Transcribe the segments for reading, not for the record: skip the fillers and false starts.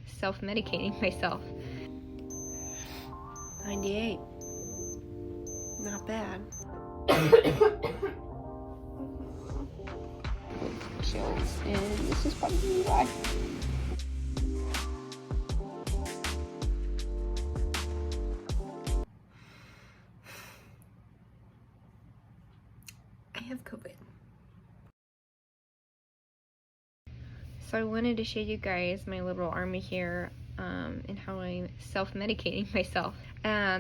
self-medicating myself. 98. Not bad. Chills, and this is probably why. I have COVID. So I wanted to show you guys my little army here and how I'm self-medicating myself.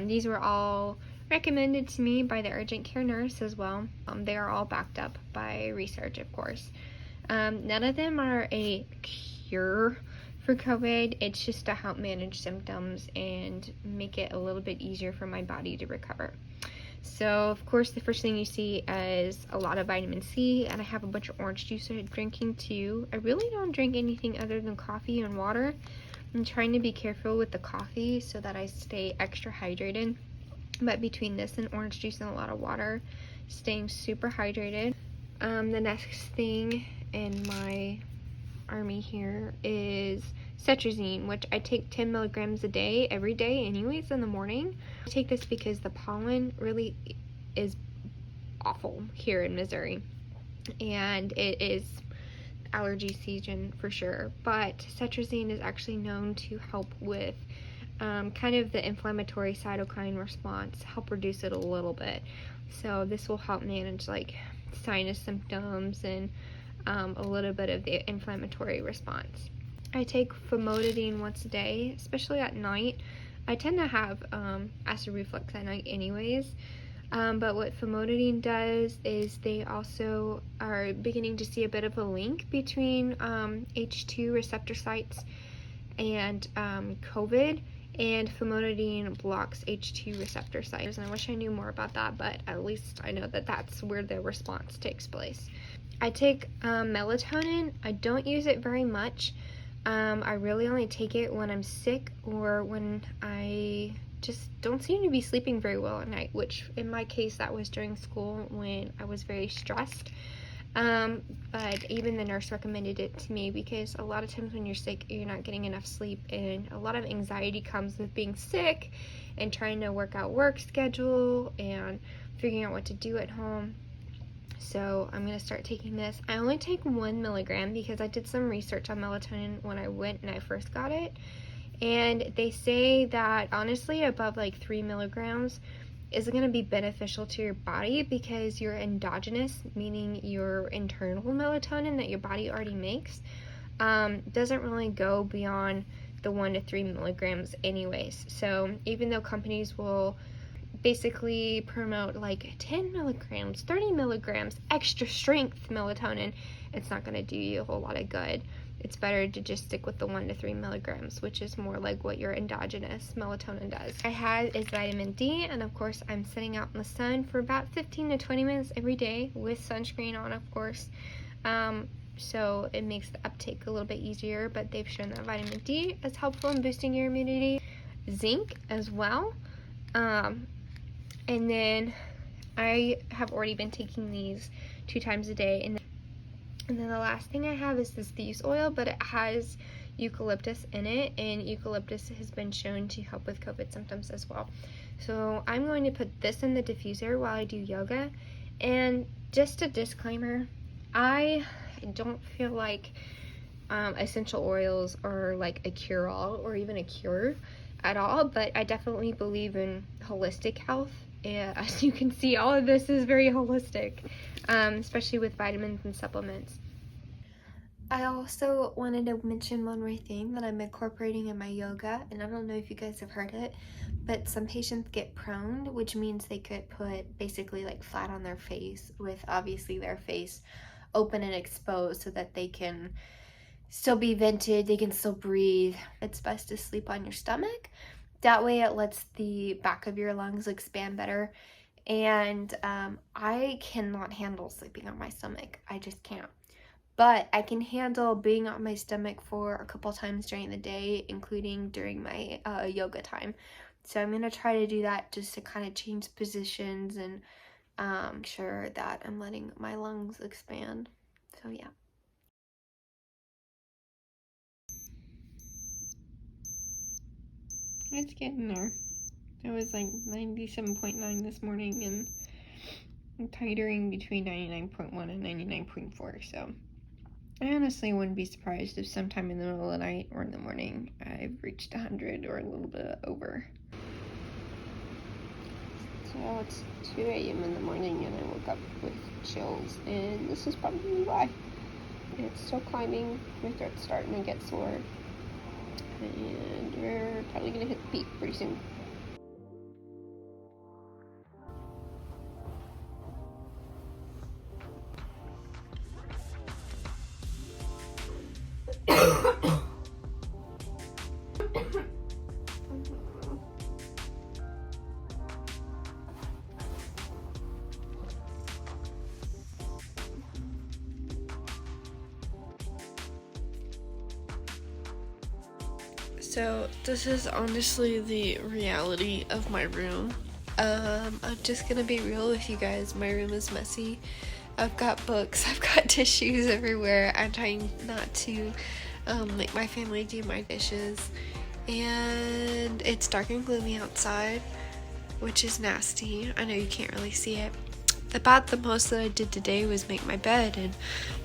These were all recommended to me by the urgent care nurse as well. They are all backed up by research, of course. None of them are a cure for COVID. It's just to help manage symptoms and make it a little bit easier for my body to recover. So, of course, the first thing you see is a lot of vitamin C, and I have a bunch of orange juice I'm drinking too. I really don't drink anything other than coffee and water. I'm trying to be careful with the coffee so that I stay extra hydrated. But between this and orange juice and a lot of water, staying super hydrated. The next thing in my army here is Citrazine, which I take 10 milligrams a day, every day anyways, in the morning. I take this because the pollen really is awful here in Missouri, and it is allergy season for sure, but Citrazine is actually known to help with kind of the inflammatory cytokine response, help reduce it a little bit. So this will help manage like sinus symptoms and a little bit of the inflammatory response. I take famotidine once a day, especially at night. I tend to have acid reflux at night anyways, but what famotidine does is they also are beginning to see a bit of a link between H2 receptor sites and COVID, and famotidine blocks H2 receptor sites. And I wish I knew more about that, but at least I know that that's where the response takes place. I take melatonin. I don't use it very much. I really only take it when I'm sick or when I just don't seem to be sleeping very well at night, which in my case that was during school when I was very stressed. But even the nurse recommended it to me because a lot of times when you're sick, you're not getting enough sleep, and a lot of anxiety comes with being sick and trying to work out work schedule and figuring out what to do at home. So I'm going to start taking this. I only take 1 milligram because I did some research on melatonin when I went and I first got it. And they say that honestly above like 3 milligrams is going to be beneficial to your body because your endogenous, meaning your internal melatonin that your body already makes, doesn't really go beyond the 1 to 3 milligrams anyways. So even though companies will basically promote like 10 milligrams, 30 milligrams, extra strength melatonin, it's not going to do you a whole lot of good. It's better to just stick with the 1 to 3 milligrams, which is more like what your endogenous melatonin does. I had is vitamin D, and of course I'm sitting out in the sun for about 15 to 20 minutes every day with sunscreen on, of course. So it makes the uptake a little bit easier, but they've shown that vitamin D is helpful in boosting your immunity. Zinc as well. And then I have already been taking these 2 times a day. And then the last thing I have is this thieves oil, but it has eucalyptus in it, and eucalyptus has been shown to help with COVID symptoms as well. So I'm going to put this in the diffuser while I do yoga. And just a disclaimer, I don't feel like essential oils are like a cure-all or even a cure at all, but I definitely believe in holistic health. And as you can see, all of this is very holistic, especially with vitamins and supplements. I also wanted to mention one more thing that I'm incorporating in my yoga, and I don't know if you guys have heard it, but some patients get proned, which means they get put basically like flat on their face with obviously their face open and exposed so that they can still be vented, they can still breathe. It's best to sleep on your stomach. That way it lets the back of your lungs expand better. And I cannot handle sleeping on my stomach. I just can't. But I can handle being on my stomach for a couple times during the day, including during my yoga time. So I'm going to try to do that just to kind of change positions and make sure that I'm letting my lungs expand. So yeah. It's getting there. It was like 97.9 this morning, and I'm titering between 99.1 and 99.4, so I honestly wouldn't be surprised if sometime in the middle of the night or in the morning I've reached 100 or a little bit over. So it's 2 a.m. in the morning and I woke up with chills, and this is probably why. It's still climbing, my throat's starting to get sore, and we're probably gonna hit the peak pretty soon. So this is honestly the reality of my room. I'm just gonna be real with you guys. My room is messy. I've got books, I've got tissues everywhere. I'm trying not to make my family do my dishes. And it's dark and gloomy outside, which is nasty. I know you can't really see it. About the most that I did today was make my bed, and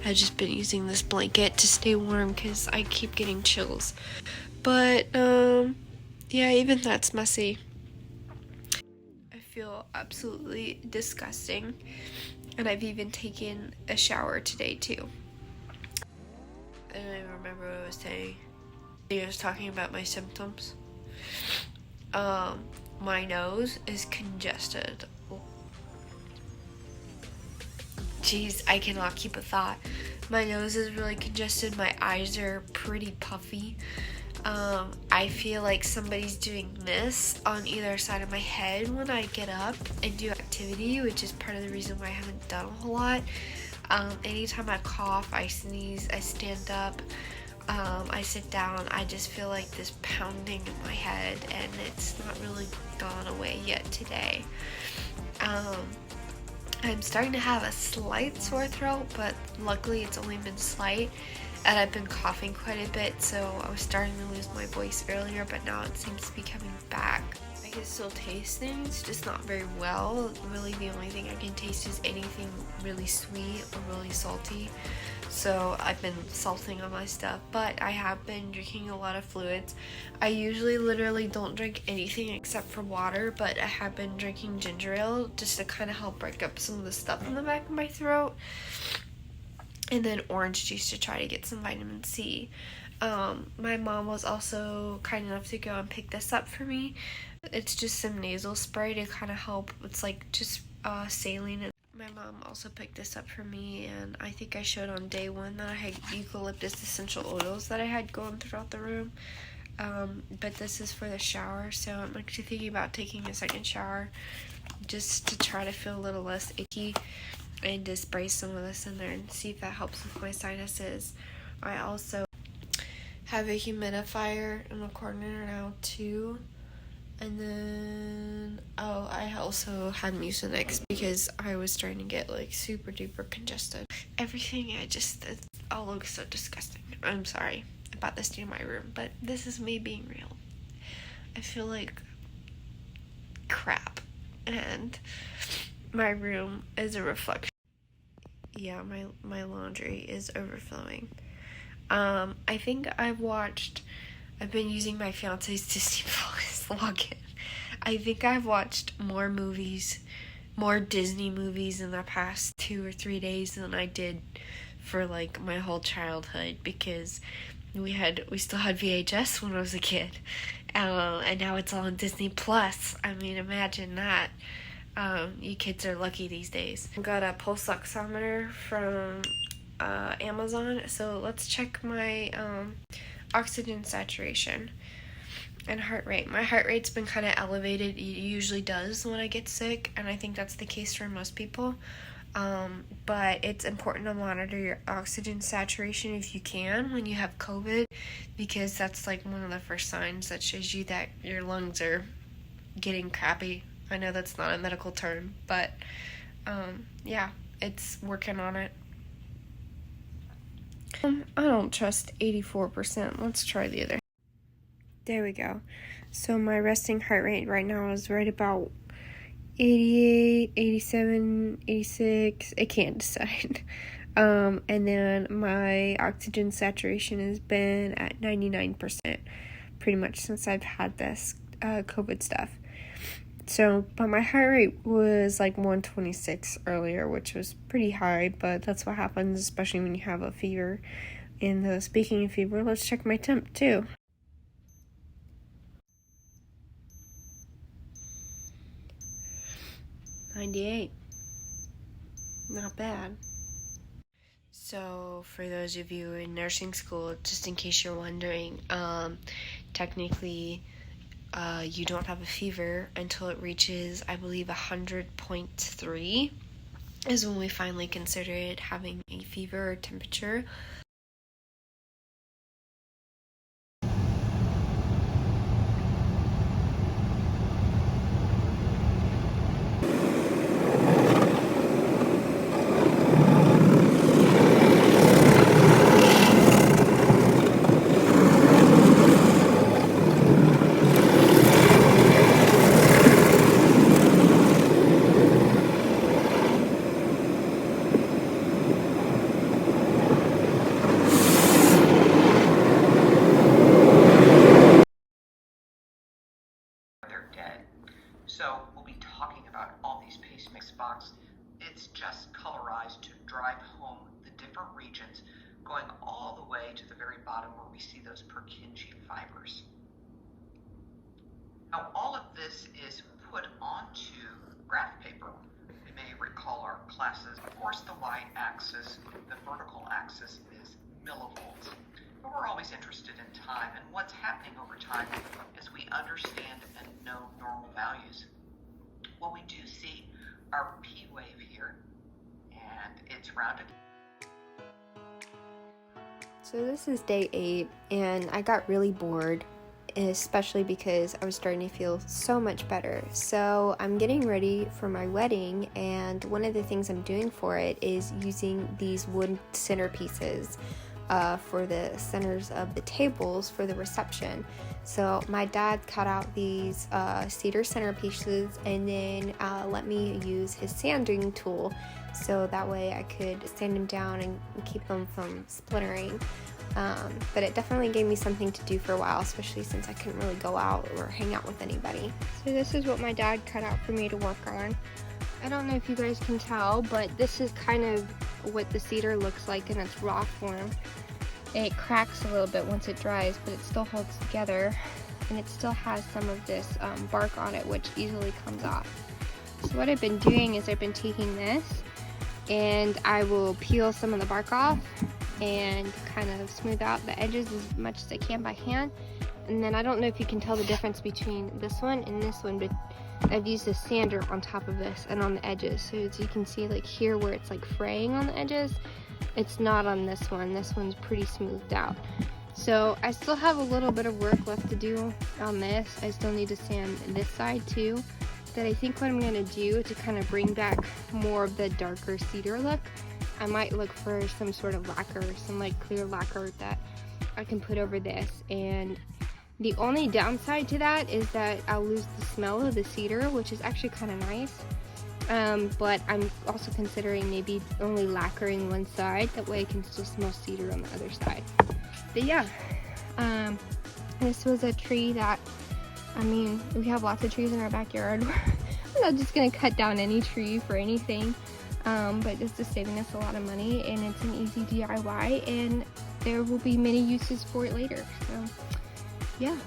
I've just been using this blanket to stay warm because I keep getting chills. But, yeah, even that's messy. I feel absolutely disgusting, and I've even taken a shower today, too. I don't even remember what I was saying. I was talking about my symptoms. My nose is congested. Jeez, I cannot keep a thought. My nose is really congested. My eyes are pretty puffy. I feel like somebody's doing this on either side of my head when I get up and do activity, which is part of the reason why I haven't done a whole lot. Anytime I cough, I sneeze, I stand up, I sit down, I just feel like this pounding in my head, and it's not really gone away yet today. I'm starting to have a slight sore throat, but luckily it's only been slight, and I've been coughing quite a bit, so I was starting to lose my voice earlier, but now it seems to be coming back. I can still taste things, just not very well. Really the only thing I can taste is anything really sweet or really salty. So I've been salting on my stuff, but I have been drinking a lot of fluids. I usually literally don't drink anything except for water, but I have been drinking ginger ale just to kind of help break up some of the stuff in the back of my throat. And then orange juice to try to get some vitamin C. My mom was also kind enough to go and pick this up for me. It's just some nasal spray to kind of help. It's like just saline. My mom also picked this up for me, and I think I showed on day one that I had eucalyptus essential oils that I had going throughout the room. But this is for the shower, so I'm actually thinking about taking a second shower just to try to feel a little less itchy, and to spray some of this in there and see if that helps with my sinuses. I also have a humidifier in the corner now too. And then, I also had Mucinex because I was starting to get like super duper congested. Everything, it all looks so disgusting. I'm sorry about the state of my room, but this is me being real. I feel like crap, and my room is a reflection. Yeah, my laundry is overflowing. I think I've been using my fiance's Disney Plus login. I think I've watched more Disney movies in the past 2 or 3 days than I did for like my whole childhood, because we still had VHS when I was a kid, and now it's all on Disney Plus. I mean, imagine that. You kids are lucky these days. I got a pulse oximeter from Amazon, so let's check my oxygen saturation and heart rate. My heart rate's been kind of elevated. It usually does when I get sick, and I think that's the case for most people. But it's important to monitor your oxygen saturation if you can when you have COVID, because that's like one of the first signs that shows you that your lungs are getting crappy. I know that's not a medical term, but yeah, it's working on it. I don't trust 84%. Let's try the other. There we go. So my resting heart rate right now is right about 88, 87, 86. I can't decide. And then my oxygen saturation has been at 99% pretty much since I've had this COVID stuff. So, but my heart rate was like 126 earlier, which was pretty high, but that's what happens, especially when you have a fever. And speaking of fever, let's check my temp too. 98. Not bad. So, for those of you in nursing school, just in case you're wondering, technically, you don't have a fever until it reaches, I believe, 100.3 is when we finally consider it having a fever or temperature. So we'll be talking about all these paste mix box. It's just colorized to drive home the different regions, going all the way to the very bottom where we see those Purkinje fibers. Now all of this is put onto graph paper. You may recall our classes. Of course, the y-axis, the vertical axis is millivolts. But we're always interested in time and what's happening over time as we understand and know normal values. Well, we do see our P wave here, and it's rounded. So this is day 8, and I got really bored, especially because I was starting to feel so much better. So I'm getting ready for my wedding, and one of the things I'm doing for it is using these wood centerpieces for the centers of the tables for the reception. So my dad cut out these cedar centerpieces and then let me use his sanding tool, so that way I could sand them down and keep them from splintering. But it definitely gave me something to do for a while, especially since I couldn't really go out or hang out with anybody. So this is what my dad cut out for me to work on. I don't know if you guys can tell, but this is kind of what the cedar looks like in its raw form. It cracks a little bit once it dries, but it still holds together, and it still has some of this bark on it, which easily comes off. So what I've been doing is I've been taking this, and I will peel some of the bark off and kind of smooth out the edges as much as I can by hand. And then I don't know if you can tell the difference between this one and this one, but I've used a sander on top of this and on the edges. So as you can see, like here where it's like fraying on the edges, it's not on this one. This one's pretty smoothed out. So I still have a little bit of work left to do on this. I still need to sand this side too. But I think what I'm gonna do to kind of bring back more of the darker cedar look, I might look for some sort of lacquer, some like clear lacquer that I can put over this. And the only downside to that is that I'll lose the smell of the cedar, which is actually kind of nice. But I'm also considering maybe only lacquering one side, that way I can still smell cedar on the other side. But yeah, this was a tree that, I mean, we have lots of trees in our backyard. I'm not just gonna cut down any tree for anything, but this is saving us a lot of money, and it's an easy DIY, and there will be many uses for it later. So yeah.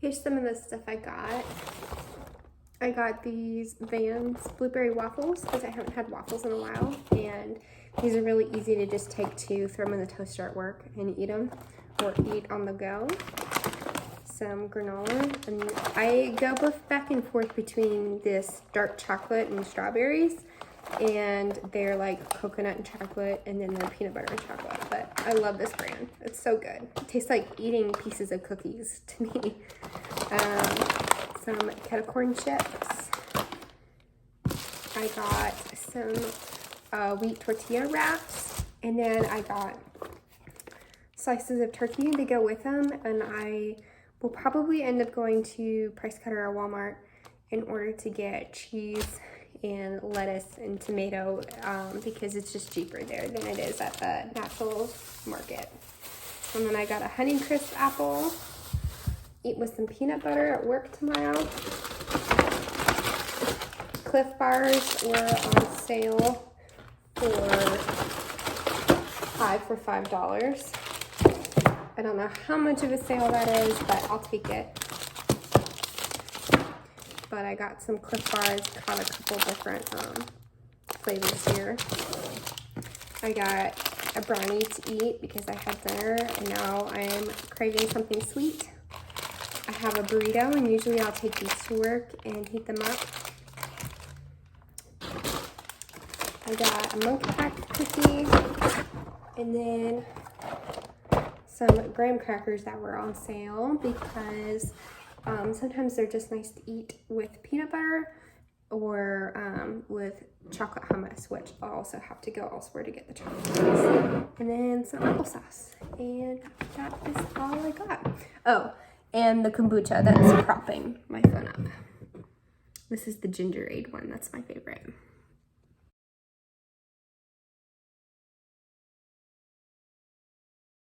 Here's some of the stuff I got. I got these Vans blueberry waffles because I haven't had waffles in a while, and these are really easy to just take to throw them in the toaster at work and eat them, or eat on the go. Some granola, and I go both back and forth between this dark chocolate and strawberries, and they're like coconut and chocolate, and then they're peanut butter and chocolate. But I love this brand. It's so good. It tastes like eating pieces of cookies to me. Some kettle corn chips, I got some wheat tortilla wraps, and then I got slices of turkey to go with them, and I will probably end up going to Price Cutter or Walmart in order to get cheese and lettuce and tomato because it's just cheaper there than it is at the natural market. And then I got a Honeycrisp apple, eat with some peanut butter at work tomorrow. Cliff Bars were on sale for $5. I don't know how much of a sale that is, but I'll take it. But I got some Cliff Bars, got a couple different flavors here. I got a brownie to eat because I had dinner and now I'm craving something sweet. I have a burrito, and usually I'll take these to work and heat them up. I got a monkey pack cookie, and then some graham crackers that were on sale because sometimes they're just nice to eat with peanut butter or with chocolate hummus, which I'll also have to go elsewhere to get the chocolate hummus. And then some applesauce. And that is all I got. Oh, and the kombucha that's propping my phone up. This is the Gingerade one. That's my favorite.